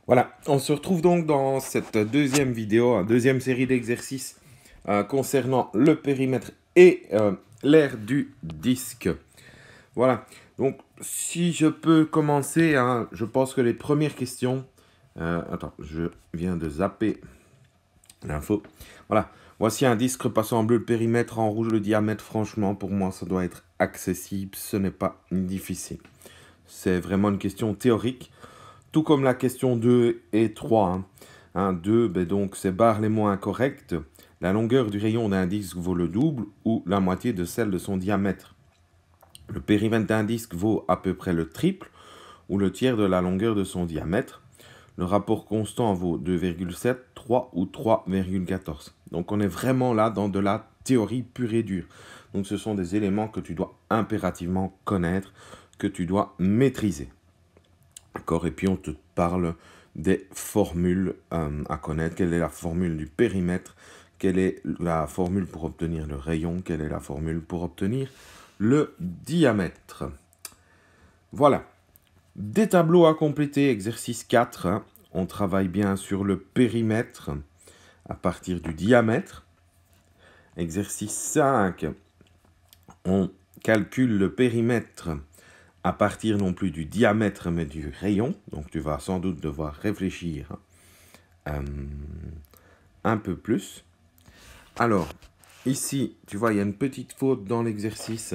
Voilà, on se retrouve donc dans cette deuxième vidéo, deuxième série d'exercices concernant le périmètre et l'aire du disque. Voilà, donc si je peux commencer, hein, je pense que les premières questions... attends, je viens de zapper l'info. Voilà, voici un disque passant en bleu le périmètre, en rouge le diamètre. Franchement, pour moi, ça doit être accessible, ce n'est pas difficile. C'est vraiment une question théorique. Tout comme la question 2 et 3. 2, ben donc c'est barre les moins correctes. La longueur du rayon d'un disque vaut le double ou la moitié de celle de son diamètre. Le périmètre d'un disque vaut à peu près le triple ou le tiers de la longueur de son diamètre. Le rapport constant vaut 2,7, 3 ou 3,14. Donc on est vraiment là dans de la théorie pure et dure. Donc ce sont des éléments que tu dois impérativement connaître, que tu dois maîtriser. D'accord. Et puis on te parle des formules à connaître. Quelle est la formule du périmètre? Quelle est la formule pour obtenir le rayon? Quelle est la formule pour obtenir le diamètre? Voilà. Des tableaux à compléter. Exercice 4. On travaille bien sur le périmètre à partir du diamètre. Exercice 5. On calcule le périmètre à partir non plus du diamètre mais du rayon. Donc tu vas sans doute devoir réfléchir un peu plus. Alors, ici, tu vois, il y a une petite faute dans l'exercice.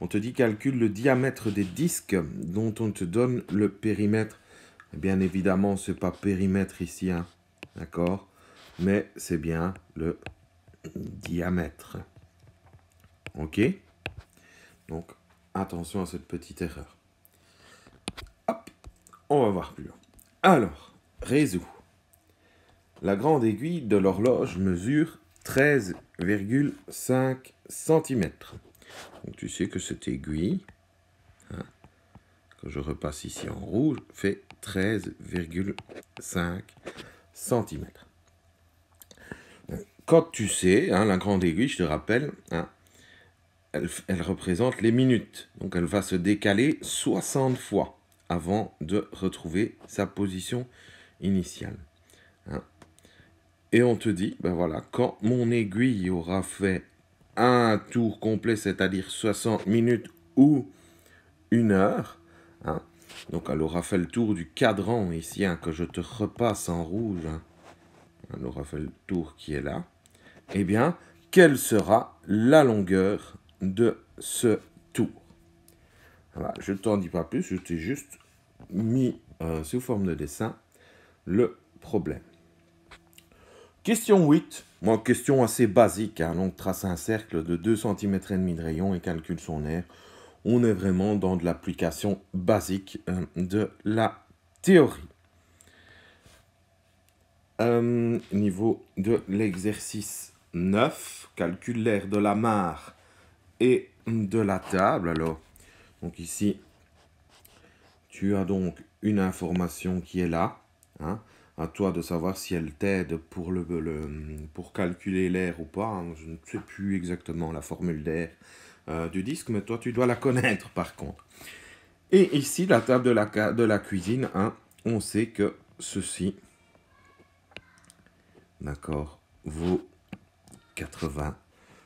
On te dit calcule le diamètre des disques dont on te donne le périmètre. Bien évidemment, ce n'est pas périmètre ici, d'accord? Mais c'est bien le diamètre. Ok? Donc, attention à cette petite erreur. Hop, on va voir plus loin. Alors, résous. La grande aiguille de l'horloge mesure 13,5 cm. Donc tu sais que cette aiguille, que je repasse ici en rouge, fait 13,5 cm. Quand tu sais, la grande aiguille, je te rappelle, elle représente les minutes. Donc elle va se décaler 60 fois avant de retrouver sa position initiale. Et on te dit, ben voilà, quand mon aiguille aura fait un tour complet, c'est-à-dire 60 minutes ou 1 heure, donc elle aura fait le tour du cadran ici, que je te repasse en rouge, elle aura fait le tour qui est là, eh bien, quelle sera la longueur de ce tour? Voilà, je ne t'en dis pas plus, je t'ai juste mis sous forme de dessin le problème. Question 8, question assez basique, donc trace un cercle de 2,5 cm de rayon et calcule son aire. On est vraiment dans de l'application basique de la théorie. Niveau de l'exercice 9, calcule l'aire de la mare et de la table. Alors, donc ici, tu as donc une information qui est là. À toi de savoir si elle t'aide pour calculer l'air ou pas. Je ne sais plus exactement la formule d'air du disque, mais toi, tu dois la connaître par contre. Et ici, la table de la cuisine, on sait que ceci, d'accord, vaut 80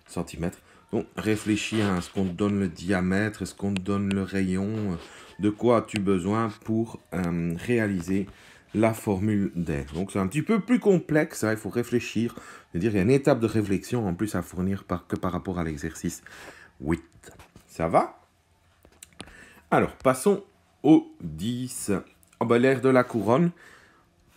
cm. Donc, réfléchis à est-ce qu'on te donne le diamètre, est-ce qu'on te donne le rayon, de quoi as-tu besoin pour réaliser la formule d'air. Donc, c'est un petit peu plus complexe, il faut réfléchir. C'est-à-dire, il y a une étape de réflexion en plus à fournir que par rapport à l'exercice 8. Ça va? Alors, passons au 10. L'air de la couronne.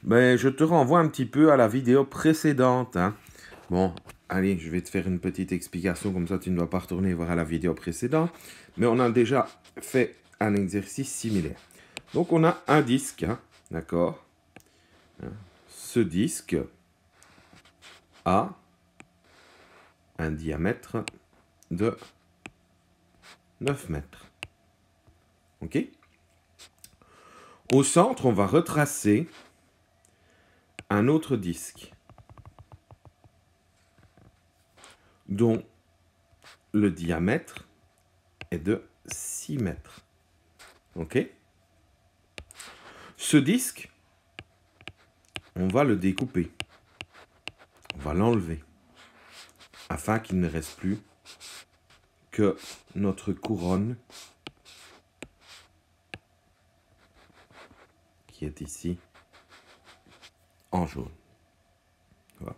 Je te renvoie un petit peu à la vidéo précédente. Bon, allez, je vais te faire une petite explication, comme ça tu ne dois pas retourner voir à la vidéo précédente. Mais on a déjà fait un exercice similaire. Donc on a un disque, d'accord? Ce disque a un diamètre de 9 mètres. Ok? Au centre, on va retracer un autre disque dont le diamètre est de 6 mètres. Ok? Ce disque on va le découper. On va l'enlever. Afin qu'il ne reste plus que notre couronne qui est ici en jaune. Voilà.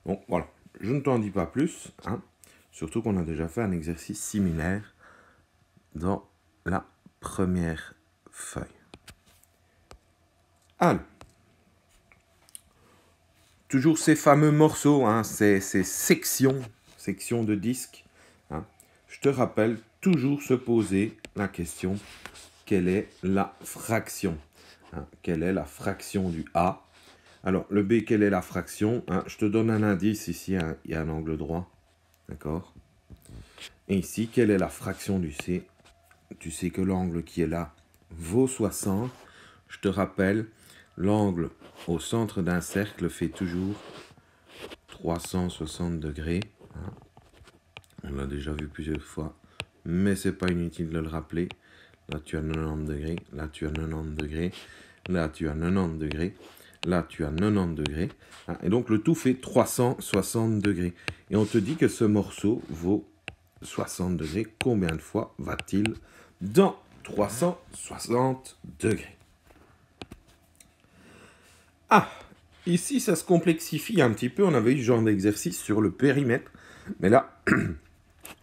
Donc voilà, je ne t'en dis pas plus, hein. Surtout qu'on a déjà fait un exercice similaire dans la première feuille. Alors, toujours ces fameux morceaux, hein, ces sections de disques. Hein. Je te rappelle toujours se poser la question, quelle est la fraction, hein, quelle est la fraction du A? Alors, le B, quelle est la fraction, hein? Je te donne un indice, ici, hein, il y a un angle droit. D'accord? Et ici, quelle est la fraction du C? Tu sais que l'angle qui est là vaut 60. Je te rappelle, l'angle au centre d'un cercle fait toujours 360 degrés. Hein? On l'a déjà vu plusieurs fois, mais c'est pas inutile de le rappeler. Là, tu as 90 degrés. Là, tu as 90 degrés. Là, tu as 90 degrés. Là, tu as 90 degrés. Hein? Et donc, le tout fait 360 degrés. Et on te dit que ce morceau vaut 60 degrés. Combien de fois va-t-il dans 360 degrés? Ah, ici, ça se complexifie un petit peu. On avait eu ce genre d'exercice sur le périmètre. Mais là,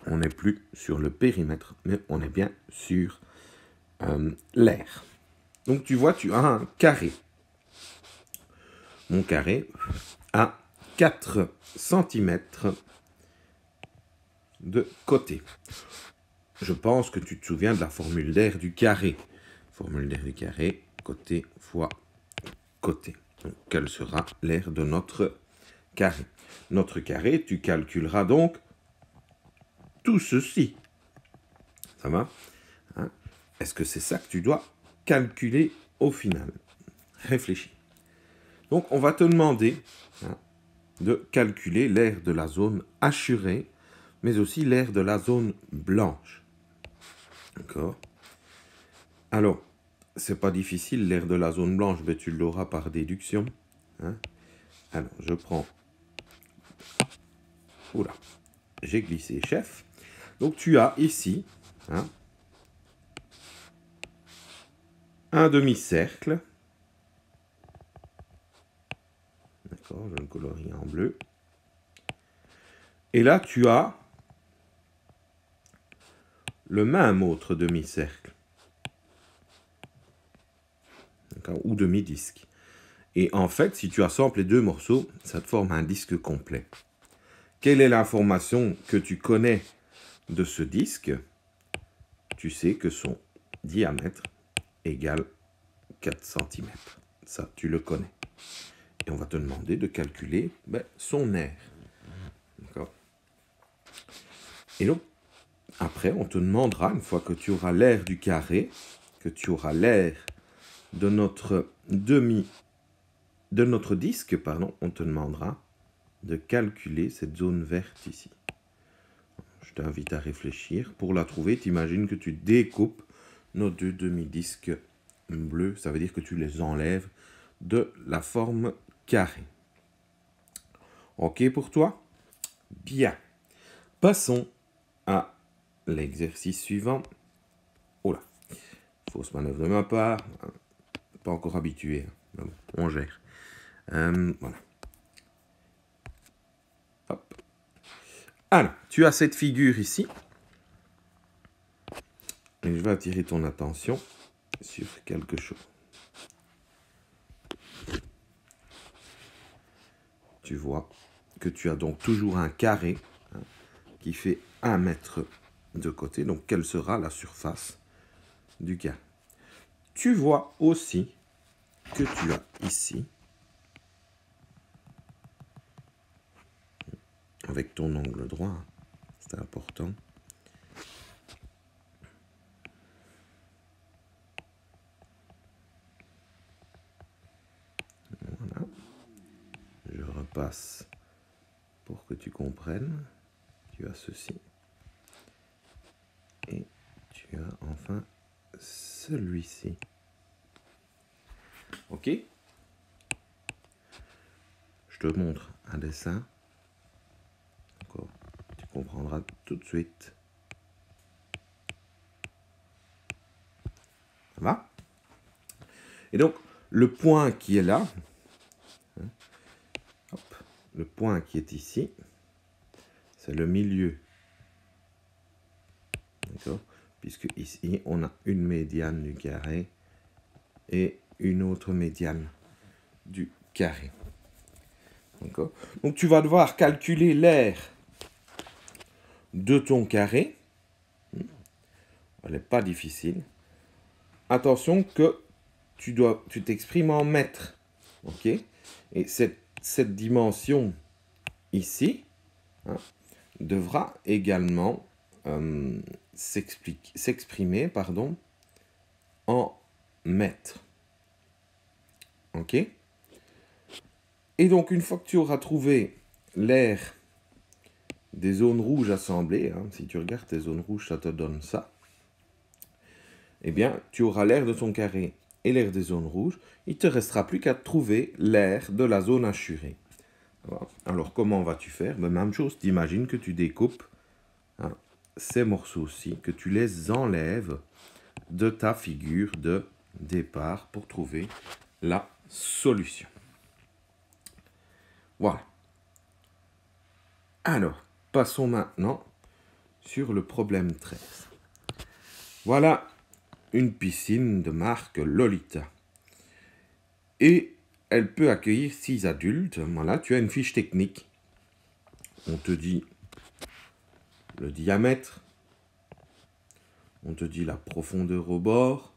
on n'est plus sur le périmètre, mais on est bien sur l'air. Donc, tu vois, tu as un carré. Mon carré a 4 cm de côté. Je pense que tu te souviens de la formule d'air du carré. Formule d'air du carré, côté fois côté. Donc, quel sera l'air de notre carré? Notre carré, tu calculeras donc tout ceci. Ça va? Hein? Est-ce que c'est ça que tu dois calculer au final? Réfléchis. Donc, on va te demander, hein, de calculer l'air de la zone hachurée, mais aussi l'air de la zone blanche. D'accord? Alors, c'est pas difficile, l'air de la zone blanche, mais tu l'auras par déduction. Hein? Alors, je prends... Oula, j'ai glissé, chef. Donc, tu as ici, hein, un demi-cercle. D'accord, je le colorie en bleu. Et là, tu as le même autre demi-cercle. Ou demi-disque. Et en fait, si tu assembles les deux morceaux, ça te forme un disque complet. Quelle est l'information que tu connais de ce disque? Tu sais que son diamètre égale 4 cm. Ça, tu le connais. Et on va te demander de calculer son aire. D'accord? Et donc, après, on te demandera, une fois que tu auras l'aire du carré, que tu auras l'aire de notre disque, pardon, on te demandera de calculer cette zone verte ici. Je t'invite à réfléchir. Pour la trouver, tu imagines que tu découpes nos deux demi-disques bleus. Ça veut dire que tu les enlèves de la forme carrée. OK pour toi? Bien. Passons à l'exercice suivant. Oh là, fausse manœuvre de ma part. Pas encore habitué. Mais bon, on gère. Voilà. Hop. Alors, tu as cette figure ici. Et je vais attirer ton attention sur quelque chose. Tu vois que tu as donc toujours un carré, hein, qui fait 1 mètre de côté. Donc, quelle sera la surface du carré? Tu vois aussi que tu as ici, avec ton angle droit, c'est important, voilà. Je repasse pour que tu comprennes. Tu as ceci. Et tu as enfin celui-ci. OK? te montre un dessin. D'accord. Tu comprendras tout de suite. Ça va? Et donc, le point qui est là, hein, hop, le point qui est ici, c'est le milieu. D'accord? Puisque ici, on a une médiane du carré et une autre médiane du carré. D'accord? Donc, tu vas devoir calculer l'aire de ton carré. Elle n'est pas difficile. Attention que tu t'exprimes en mètres. Ok? Et cette dimension ici, hein, devra également s'exprimer en mètres. Ok? Et donc, une fois que tu auras trouvé l'aire des zones rouges assemblées, hein, si tu regardes tes zones rouges, ça te donne ça, eh bien, tu auras l'aire de ton carré et l'aire des zones rouges. Il ne te restera plus qu'à trouver l'aire de la zone hachurée. Voilà. Alors, comment vas-tu faire? Ben, même chose, t'imagines que tu découpes, hein, ces morceaux-ci, que tu les enlèves de ta figure de départ pour trouver la solution. Voilà. Alors, passons maintenant sur le problème 13. Voilà une piscine de marque Lolita. Et elle peut accueillir 6 adultes. Voilà, tu as une fiche technique. On te dit le diamètre. On te dit la profondeur au bord.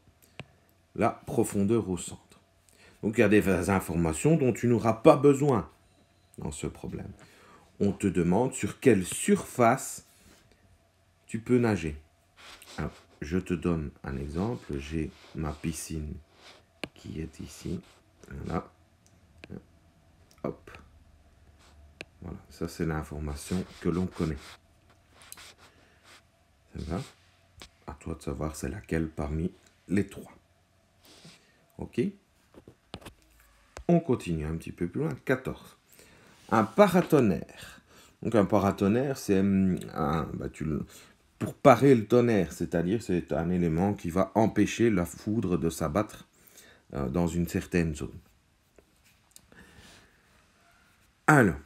La profondeur au centre. Donc, il y a des informations dont tu n'auras pas besoin dans ce problème. On te demande sur quelle surface tu peux nager. Alors, je te donne un exemple. J'ai ma piscine qui est ici. Voilà. Hop. Voilà. Ça, c'est l'information que l'on connaît. Ça va? À toi de savoir c'est laquelle parmi les trois. Ok? On continue un petit peu plus loin. 14. Un paratonnerre. Donc, un paratonnerre, c'est pour parer le tonnerre, c'est-à-dire c'est un élément qui va empêcher la foudre de s'abattre dans une certaine zone. Alors,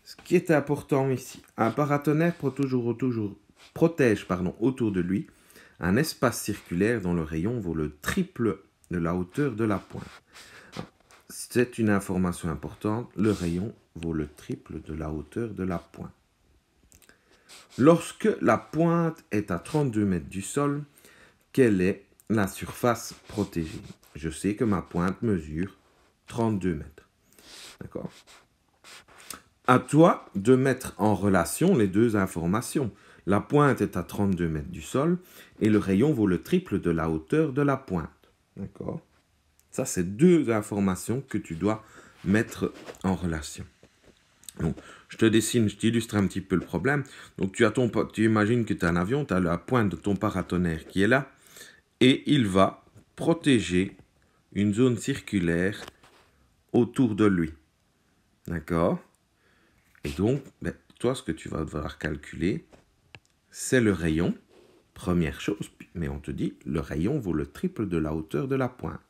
ce qui est important ici, un paratonnerre protège autour de lui un espace circulaire dont le rayon vaut le triple de la hauteur de la pointe. C'est une information importante, le rayon vaut le triple de la hauteur de la pointe. Lorsque la pointe est à 32 mètres du sol, quelle est la surface protégée? Je sais que ma pointe mesure 32 mètres. D'accord? À toi de mettre en relation les deux informations. La pointe est à 32 mètres du sol et le rayon vaut le triple de la hauteur de la pointe. D'accord? Ça, c'est deux informations que tu dois mettre en relation. Donc, je te dessine, je t'illustre un petit peu le problème. Donc, tu imagines que tu as un avion, tu as la pointe de ton paratonnerre qui est là, et il va protéger une zone circulaire autour de lui. D'accord? Et donc, toi, ce que tu vas devoir calculer, c'est le rayon. Première chose, mais on te dit, le rayon vaut le triple de la hauteur de la pointe.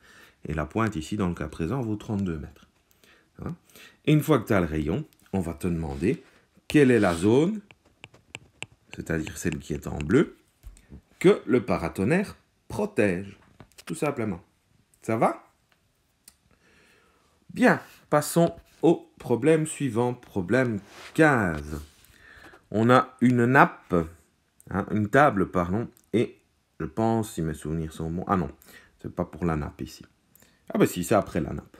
Et la pointe, ici, dans le cas présent, vaut 32 mètres. Hein? Et une fois que tu as le rayon, on va te demander quelle est la zone, c'est-à-dire celle qui est en bleu, que le paratonnerre protège, tout simplement. Ça va? Bien, passons au problème suivant, problème 15. On a une nappe, hein, une table, pardon, et je pense, si mes souvenirs sont bons, ah non, c'est pas pour la nappe ici. Ah ben si, c'est après la nappe.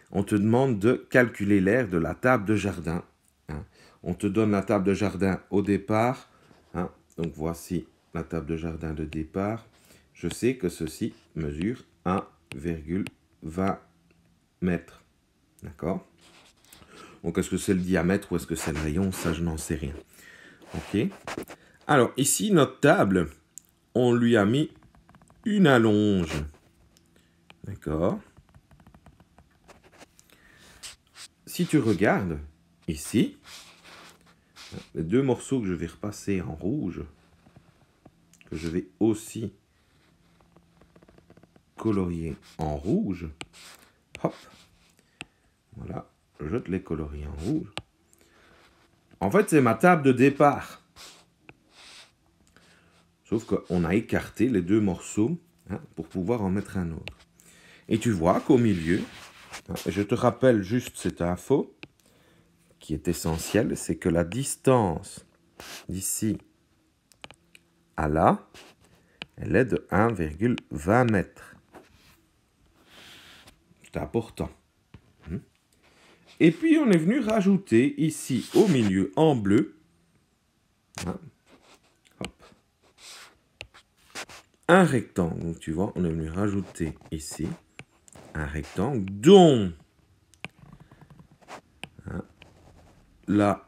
On te demande de calculer l'aire de la table de jardin. Hein. On te donne la table de jardin au départ. Hein. Donc voici la table de jardin de départ. Je sais que ceci mesure 1,20 mètres. D'accord? Donc est-ce que c'est le diamètre ou est-ce que c'est le rayon? Ça, je n'en sais rien. Ok? Alors ici, notre table, on lui a mis une allonge. D'accord? si tu regardes ici, les deux morceaux que je vais repasser en rouge, que je vais aussi colorier en rouge, hop, voilà, je te les colorie en rouge. En fait, c'est ma table de départ. Sauf qu'on a écarté les deux morceaux pour pouvoir en mettre un autre. Et tu vois qu'au milieu, je te rappelle juste cette info qui est essentielle, c'est que la distance d'ici à là, elle est de 1,20 m. C'est important. Et puis on est venu rajouter ici au milieu en bleu, hop, un rectangle. Donc tu vois, on est venu rajouter ici un rectangle dont la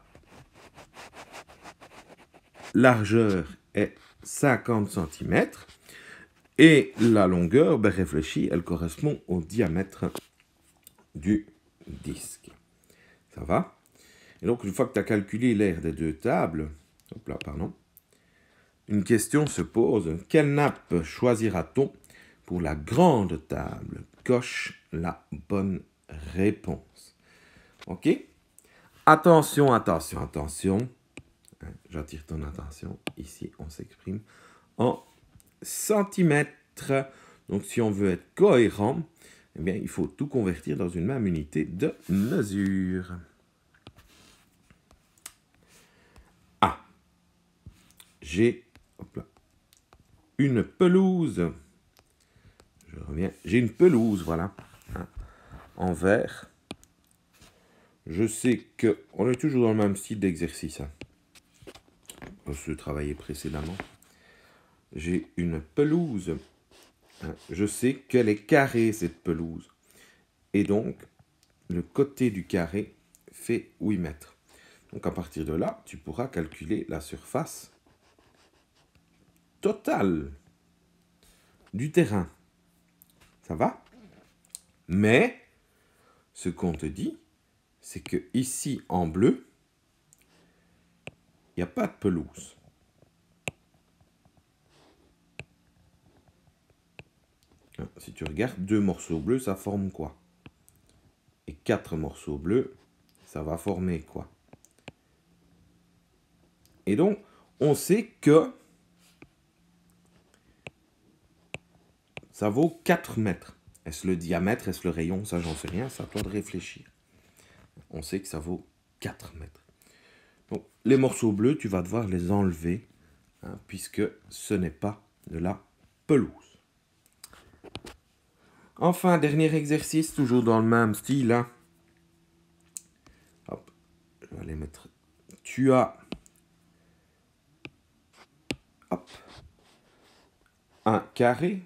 largeur est 50 cm et la longueur, réfléchis, elle correspond au diamètre du disque. Ça va? Et donc, une fois que tu as calculé l'aire des deux tables, hop là, pardon, une question se pose. Quelle nappe choisira-t-on pour la grande table? Coche la bonne réponse. OK? Attention, attention, attention. J'attire ton attention. Ici, on s'exprime en centimètres. Donc, si on veut être cohérent, eh bien, il faut tout convertir dans une même unité de mesure. Ah, j'ai une pelouse. Je reviens. J'ai une pelouse, voilà, en vert. Je sais qu'on est toujours dans le même style d'exercice. On se travaillait précédemment. J'ai une pelouse. Je sais qu'elle est carrée, cette pelouse. Et donc, le côté du carré fait 8 mètres. Donc, à partir de là, tu pourras calculer la surface totale du terrain. Ça va? Mais, ce qu'on te dit, c'est que ici, en bleu, il n'y a pas de pelouse. Si tu regardes, 2 morceaux bleus, ça forme quoi? Et 4 morceaux bleus, ça va former quoi? Et donc, on sait que ça vaut 4 mètres. Est-ce le diamètre, est-ce le rayon? Ça, j'en sais rien, c'est à toi de réfléchir. On sait que ça vaut 4 mètres. Donc, les morceaux bleus, tu vas devoir les enlever, puisque ce n'est pas de la pelouse. Enfin, dernier exercice, toujours dans le même style. Hop, je vais les mettre. Tu as un carré.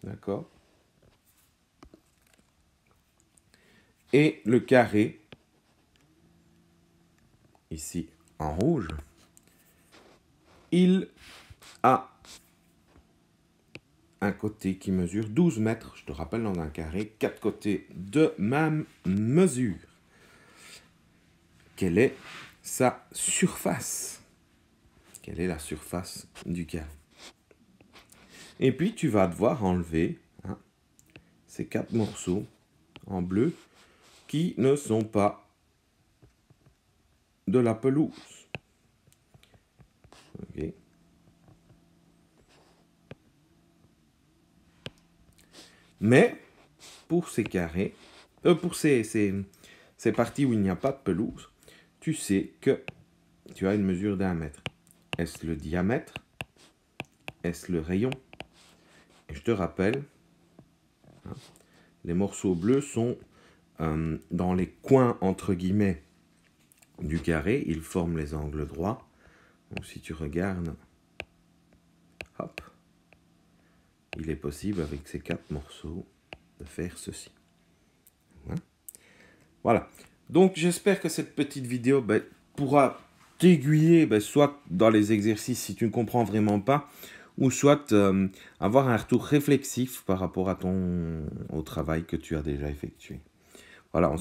D'accord? Et le carré, ici en rouge, il a un côté qui mesure 12 mètres. Je te rappelle, dans un carré, 4 côtés de même mesure. Quelle est sa surface? Quelle est la surface du carré? Et puis, tu vas devoir enlever ces 4 morceaux en bleu qui ne sont pas de la pelouse. Ok. Mais, pour ces carrés, pour ces parties où il n'y a pas de pelouse, tu sais que tu as une mesure d'1 mètre. Est-ce le diamètre? Est-ce le rayon? Et je te rappelle, les morceaux bleus sont dans les coins, entre guillemets, du carré. Ils forment les angles droits. Donc si tu regardes, hop, il est possible avec ces 4 morceaux de faire ceci. Voilà. Donc j'espère que cette petite vidéo pourra t'aiguiller, soit dans les exercices si tu ne comprends vraiment pas, ou soit avoir un retour réflexif par rapport à au travail que tu as déjà effectué. Voilà,